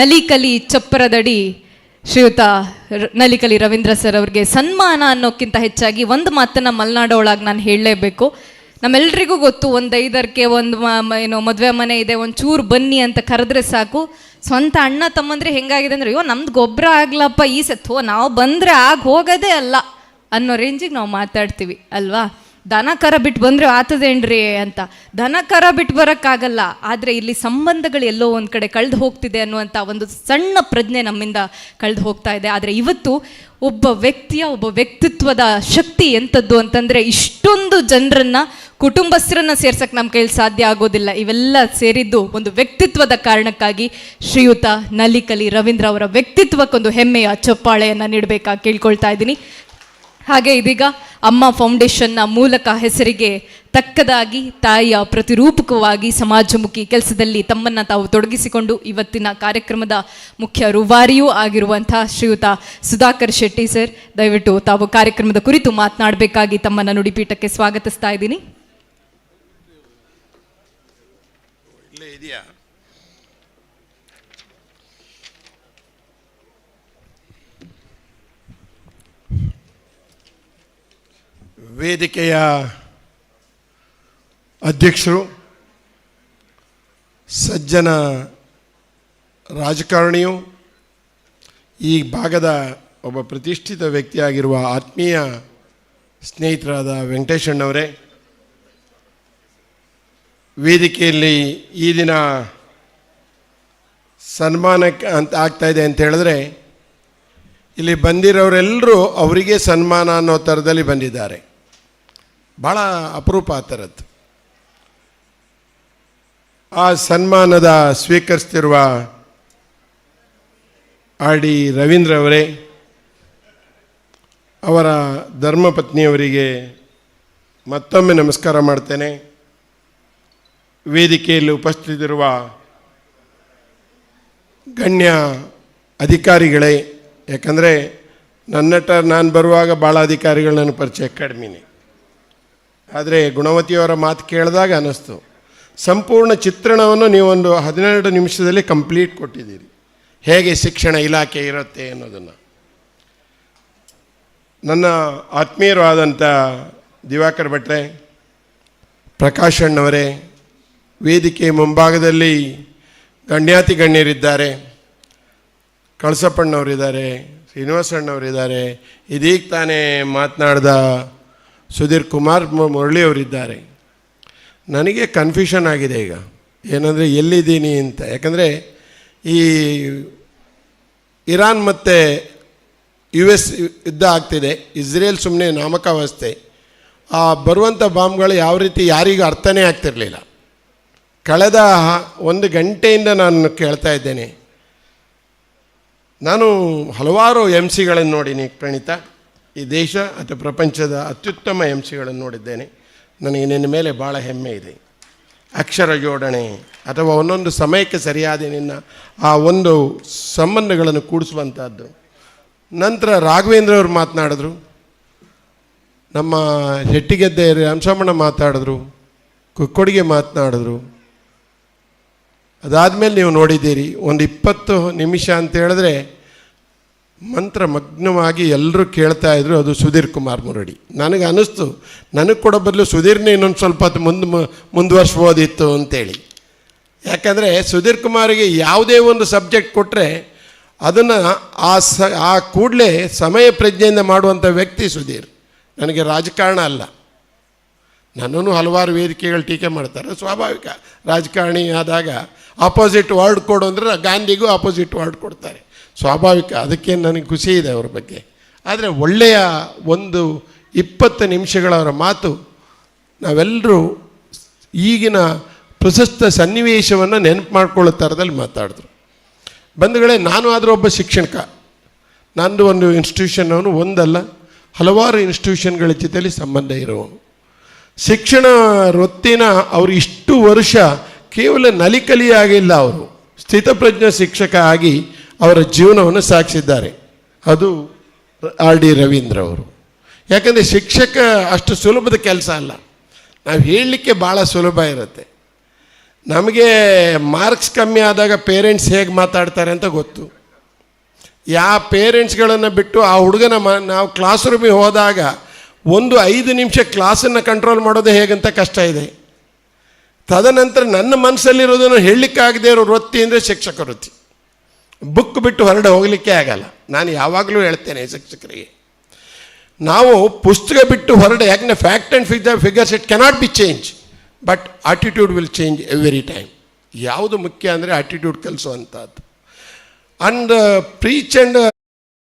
ನಲಿಕಲಿ ಚಪ್ಪರದಡಿ ಶ್ರೀಯುತ ನಲಿಕಲಿ ರವೀಂದ್ರ ಸರ್ ಅವ್ರಿಗೆ ಸನ್ಮಾನ ಅನ್ನೋಕ್ಕಿಂತ ಹೆಚ್ಚಾಗಿ ಒಂದು ಮಾತನ್ನು ಮಲೆನಾಡೊಳಗೆ ನಾನು ಹೇಳಲೇಬೇಕು. ನಮ್ಮೆಲ್ರಿಗೂ ಗೊತ್ತು, ಒಂದು 5 ಒಂದು ಮದುವೆ ಮನೆ ಇದೆ, ಒಂದು ಚೂರು ಬನ್ನಿ ಅಂತ ಕರೆದ್ರೆ ಸಾಕು. ಸ್ವಂತ ಅಣ್ಣ ತಮ್ಮಂದ್ರೆ ಹೆಂಗಾಗಿದೆ ಅಂದರೆ, ಅಯ್ಯೋ ನಮ್ದು ಗೊಬ್ಬರ ಆಗ್ಲಪ್ಪ ಈ ಸತ್ತು, ನಾವು ಬಂದರೆ ಹೋಗೋದೇ ಅಲ್ಲ ಅನ್ನೋ ರೇಂಜಿಗೆ ನಾವು ಮಾತಾಡ್ತೀವಿ ಅಲ್ವಾ. ದನ ಕರ ಬಿಟ್ಟು ಬಂದರೆ ಆತದೇನ್ರಿ ಅಂತ. ದನ ಕರ ಬಿಟ್ಟು ಬರೋಕ್ಕಾಗಲ್ಲ, ಆದರೆ ಇಲ್ಲಿ ಸಂಬಂಧಗಳು ಎಲ್ಲೋ ಒಂದು ಕಡೆ ಕಳೆದು ಹೋಗ್ತಿದೆ ಅನ್ನುವಂಥ ಒಂದು ಸಣ್ಣ ಪ್ರಜ್ಞೆ ನಮ್ಮಿಂದ ಕಳೆದು ಹೋಗ್ತಾ ಇದೆ. ಆದರೆ ಇವತ್ತು ಒಬ್ಬ ವ್ಯಕ್ತಿತ್ವದ ಶಕ್ತಿ ಎಂಥದ್ದು ಅಂತಂದರೆ, ಇಷ್ಟೊಂದು ಜನರನ್ನು ಕುಟುಂಬಸ್ಥರನ್ನು ಸೇರ್ಸಕ್ಕೆ ನಮ್ಮ ಕೈಯಲ್ಲಿ ಸಾಧ್ಯ ಆಗೋದಿಲ್ಲ. ಇವೆಲ್ಲ ಸೇರಿದ್ದು ಒಂದು ವ್ಯಕ್ತಿತ್ವದ ಕಾರಣಕ್ಕಾಗಿ. ಶ್ರೀಯುತ ನಲಿಕಲಿ ರವೀಂದ್ರ ಅವರ ವ್ಯಕ್ತಿತ್ವಕ್ಕೊಂದು ಹೆಮ್ಮೆಯ ಚಪ್ಪಾಳೆಯನ್ನು ನೀಡಬೇಕಾಗಿ ಕೇಳ್ಕೊಳ್ತಾ ಇದ್ದೀನಿ. ಹಾಗೆ ಇದೀಗ ಅಮ್ಮ ಫೌಂಡೇಶನ್ನ ಮೂಲಕ ಹೆಸರಿಗೆ ತಕ್ಕದಾಗಿ ತಾಯಿಯ ಪ್ರತಿರೂಪಕವಾಗಿ ಸಮಾಜಮುಖಿ ಕೆಲಸದಲ್ಲಿ ತಮ್ಮನ್ನು ತಾವು ತೊಡಗಿಸಿಕೊಂಡು ಇವತ್ತಿನ ಕಾರ್ಯಕ್ರಮದ ಮುಖ್ಯ ರೂವಾರಿಯೂ ಆಗಿರುವಂಥ ಶ್ರೀಯುತ ಸುಧಾಕರ್ ಶೆಟ್ಟಿ ಸರ್, ದಯವಿಟ್ಟು ತಾವು ಕಾರ್ಯಕ್ರಮದ ಕುರಿತು ಮಾತನಾಡಬೇಕಾಗಿ ತಮ್ಮನ್ನು ನುಡಿಪೀಠಕ್ಕೆ ಸ್ವಾಗತಿಸ್ತಾ ಇದ್ದೀನಿ. ವೇದಿಕೆಯ ಅಧ್ಯಕ್ಷರು, ಸಜ್ಜನ ರಾಜಕಾರಣಿಯು, ಈ ಭಾಗದ ಒಬ್ಬ ಪ್ರತಿಷ್ಠಿತ ವ್ಯಕ್ತಿಯಾಗಿರುವ ಆತ್ಮೀಯ ಸ್ನೇಹಿತರಾದ ವೆಂಕಟೇಶಣ್ಣವರೇ, ವೇದಿಕೆಯಲ್ಲಿ ಈ ದಿನ ಸನ್ಮಾನಕ್ಕೆ ಅಂತ ಆಗ್ತಾಯಿದೆ ಅಂತ ಹೇಳಿದ್ರೆ, ಇಲ್ಲಿ ಬಂದಿರೋರೆಲ್ಲರೂ ಅವರಿಗೆ ಸನ್ಮಾನ ಅನ್ನೋ ಥರದಲ್ಲಿ ಬಂದಿದ್ದಾರೆ. ಭಾಳ ಅಪರೂಪ ಆ ಥರದ್ದು. ಆ ಸನ್ಮಾನದ ಸ್ವೀಕರಿಸ್ತಿರುವ ಆರ್ ಡಿ ರವೀಂದ್ರ ಅವರೇ, ಅವರ ಧರ್ಮಪತ್ನಿಯವರಿಗೆ ಮತ್ತೊಮ್ಮೆ ನಮಸ್ಕಾರ ಮಾಡ್ತೇನೆ. ವೇದಿಕೆಯಲ್ಲಿ ಉಪಸ್ಥಿತಿರುವ ಗಣ್ಯ ಅಧಿಕಾರಿಗಳೇ, ಯಾಕಂದರೆ ನಾನು ಬರುವಾಗ ಭಾಳ ಅಧಿಕಾರಿಗಳು ನನ್ನ ಪರಿಚಯ ಕಡಿಮೆನೇ, ಆದರೆ ಗುಣವತಿಯವರ ಮಾತು ಕೇಳಿದಾಗ ಅನ್ನಿಸ್ತು, ಸಂಪೂರ್ಣ ಚಿತ್ರಣವನ್ನು ನೀವೊಂದು 12 ನಿಮಿಷದಲ್ಲಿ ಕಂಪ್ಲೀಟ್ ಕೊಟ್ಟಿದ್ದೀರಿ, ಹೇಗೆ ಶಿಕ್ಷಣ ಇಲಾಖೆ ಇರುತ್ತೆ ಅನ್ನೋದನ್ನು. ನನ್ನ ಆತ್ಮೀಯರು ಆದಂಥ ದಿವಾಕರ್ ಭಟ್ರೆ, ಪ್ರಕಾಶ್ ಅಣ್ಣವರೇ, ವೇದಿಕೆ ಮುಂಭಾಗದಲ್ಲಿ ಗಣ್ಯಾತಿ ಗಣ್ಯರಿದ್ದಾರೆ, ಕಳಸಪ್ಪಣ್ಣವರಿದ್ದಾರೆ, ಶ್ರೀನಿವಾಸಣ್ಣವರಿದ್ದಾರೆ, ಇದೀಗ ತಾನೇ ಮಾತನಾಡಿದ ಸುಧೀರ್ ಕುಮಾರ್ ಮುರಳಿಯವರಿದ್ದಾರೆ. ನನಗೆ ಕನ್ಫ್ಯೂಷನ್ ಆಗಿದೆ ಈಗ, ಏನಂದರೆ ಎಲ್ಲಿದ್ದೀನಿ ಅಂತ. ಯಾಕಂದರೆ ಈ ಇರಾನ್ ಮತ್ತು US ಯುದ್ಧ ಆಗ್ತಿದೆ, ಇಸ್ರೇಲ್ ಸುಮ್ಮನೆ ನಾಮಕಾವಸ್ಥೆ. ಆ ಬರುವಂಥ ಬಾಂಬ್ಗಳು ಯಾವ ರೀತಿ ಯಾರಿಗೂ ಅರ್ಥನೇ ಆಗ್ತಿರಲಿಲ್ಲ. ಕಳೆದ 1 ಗಂಟೆಯಿಂದ ನಾನು ಕೇಳ್ತಾ ಇದ್ದೇನೆ. ನಾನು ಹಲವಾರು MC ಗಳನ್ನು ನೋಡಿನಿ ಪ್ರಣೀತಾ, ಈ ದೇಶ ಅಥವಾ ಪ್ರಪಂಚದ ಅತ್ಯುತ್ತಮ MC ನೋಡಿದ್ದೇನೆ. ನನಗೆ ನಿನ್ನ ಮೇಲೆ ಭಾಳ ಹೆಮ್ಮೆ ಇದೆ. ಅಕ್ಷರ ಜೋಡಣೆ ಅಥವಾ ಒಂದೊಂದು ಸಮಯಕ್ಕೆ ಸರಿಯಾದ ನಿನ್ನ ಆ ಒಂದು ಸಂಬಂಧಗಳನ್ನು ಕೂಡಿಸುವಂಥದ್ದು. ನಂತರ ರಾಘವೇಂದ್ರ ಅವರು ಮಾತನಾಡಿದ್ರು, ನಮ್ಮ ಶೆಟ್ಟಿಗೆದ್ದೆ ರಾಮಸಮ್ಮಣ್ಣ ಮಾತಾಡಿದ್ರು, ಕುಕ್ಕೊಡಿಗೆ ಮಾತನಾಡಿದ್ರು. ಅದಾದಮೇಲೆ ನೀವು ನೋಡಿದ್ದೀರಿ, ಒಂದು 20 ನಿಮಿಷ ಅಂತ ಹೇಳಿದ್ರೆ ಮಂತ್ರಮಗ್ನವಾಗಿ ಎಲ್ಲರೂ ಕೇಳ್ತಾ ಇದ್ರು, ಅದು ಸುಧೀರ್ ಕುಮಾರ್ ಮುರಡಿ. ನನಗೆ ಅನ್ನಿಸ್ತು, ನನಗೆ ಕೊಡೋ ಬದಲು ಸುಧೀರ್ನೇ ಇನ್ನೊಂದು ಸ್ವಲ್ಪ ಹೊತ್ತು ಮುಂದುವರ್ಸ್ಬೋದಿತ್ತು ಅಂತೇಳಿ. ಯಾಕಂದರೆ ಸುಧೀರ್ ಕುಮಾರಿಗೆ ಯಾವುದೇ ಒಂದು ಸಬ್ಜೆಕ್ಟ್ ಕೊಟ್ಟರೆ ಅದನ್ನು ಆ ಕೂಡಲೇ ಸಮಯ ಪ್ರಜ್ಞೆಯಿಂದ ಮಾಡುವಂಥ ವ್ಯಕ್ತಿ ಸುಧೀರ್. ನನಗೆ ರಾಜಕಾರಣ ಅಲ್ಲ, ನನ್ನನ್ನು ಹಲವಾರು ವೇದಿಕೆಗಳು ಟೀಕೆ ಮಾಡ್ತಾರೆ. ಸ್ವಾಭಾವಿಕ, ರಾಜಕಾರಣಿ ಆದಾಗ ಆಪೋಸಿಟ್ ವರ್ಡ್ ಕೊಡು ಅಂದರೆ ಗಾಂಧಿಗೂ ಆಪೋಸಿಟ್ ವರ್ಡ್ ಕೊಡ್ತಾರೆ, ಸ್ವಾಭಾವಿಕ. ಅದಕ್ಕೆ ನನಗೆ ಖುಷಿ ಇದೆ ಅವ್ರ ಬಗ್ಗೆ. ಆದರೆ ಒಳ್ಳೆಯ ಒಂದು 20 ನಿಮಿಷಗಳವರ ಮಾತು ನಾವೆಲ್ಲರೂ ಈಗಿನ ಪ್ರಶಸ್ತ ಸನ್ನಿವೇಶವನ್ನು ನೆನಪು ಮಾಡ್ಕೊಳ್ಳೋ ಥರದಲ್ಲಿ ಮಾತಾಡಿದ್ರು. ಬಂಧುಗಳೇ, ನಾನು ಆದರೂ ಒಬ್ಬ ಶಿಕ್ಷಕ. ನಂದು ಒಂದು ಇನ್ಸ್ಟಿಟ್ಯೂಷನ್, ಒಂದಲ್ಲ ಹಲವಾರು ಇನ್ಸ್ಟಿಟ್ಯೂಷನ್ಗಳ ಜೊತೆಯಲ್ಲಿ ಸಂಬಂಧ ಇರೋನು. ಶಿಕ್ಷಣ ವೃತ್ತಿನ ಅವರು ಇಷ್ಟು ವರ್ಷ ಕೇವಲ ನಲಿಕಲಿಯಾಗಿಲ್ಲ, ಅವರು ಸ್ಥಿತಪ್ರಜ್ಞ ಶಿಕ್ಷಕ ಆಗಿ ಅವರ ಜೀವನವನ್ನು ಸಾಗಿಸಿದ್ದಾರೆ. ಅದು ಆರ್ ಡಿ ರವೀಂದ್ರ ಅವರು. ಯಾಕಂದರೆ ಶಿಕ್ಷಕ ಅಷ್ಟು ಸುಲಭದ ಕೆಲಸ ಅಲ್ಲ, ನಾವು ಹೇಳಲಿಕ್ಕೆ ಭಾಳ ಸುಲಭ ಇರುತ್ತೆ. ನಮಗೆ ಮಾರ್ಕ್ಸ್ ಕಮ್ಮಿ ಆದಾಗ ಪೇರೆಂಟ್ಸ್ ಹೇಗೆ ಮಾತಾಡ್ತಾರೆ ಅಂತ ಗೊತ್ತು. ಯಾವ ಪೇರೆಂಟ್ಸ್ಗಳನ್ನು ಬಿಟ್ಟು ಆ ಹುಡುಗನ ನಾವು ಕ್ಲಾಸ್ ರೂಮಿಗೆ ಹೋದಾಗ 5 ನಿಮಿಷ ಕ್ಲಾಸನ್ನು ಕಂಟ್ರೋಲ್ ಮಾಡೋದು ಹೇಗಂತ ಕಷ್ಟ ಇದೆ. ತದನಂತರ ನನ್ನ ಮನಸ್ಸಲ್ಲಿರೋದನ್ನು ಹೇಳಲಿಕ್ಕಾಗದೇ ಇರೋ ವೃತ್ತಿ ಅಂದರೆ ಶಿಕ್ಷಕ ವೃತ್ತಿ. ಬುಕ್ ಬಿಟ್ಟು ಹೊರಡೆ ಹೋಗಲಿಕ್ಕೆ ಆಗಲ್ಲ. ನಾನು ಯಾವಾಗಲೂ ಹೇಳ್ತೇನೆ ಶಿಕ್ಷಕರಿಗೆ, ನಾವು ಪುಸ್ತಕ ಬಿಟ್ಟು ಹೊರಡೆ, ಯಾಕಂದರೆ fact and figures it cannot be change, but attitude will change every time. ಯಾವುದು ಮುಖ್ಯ ಅಂದರೆ ಆಟಿಟ್ಯೂಡ್ ಕಲಿಸುವಂಥದ್ದು. And preach and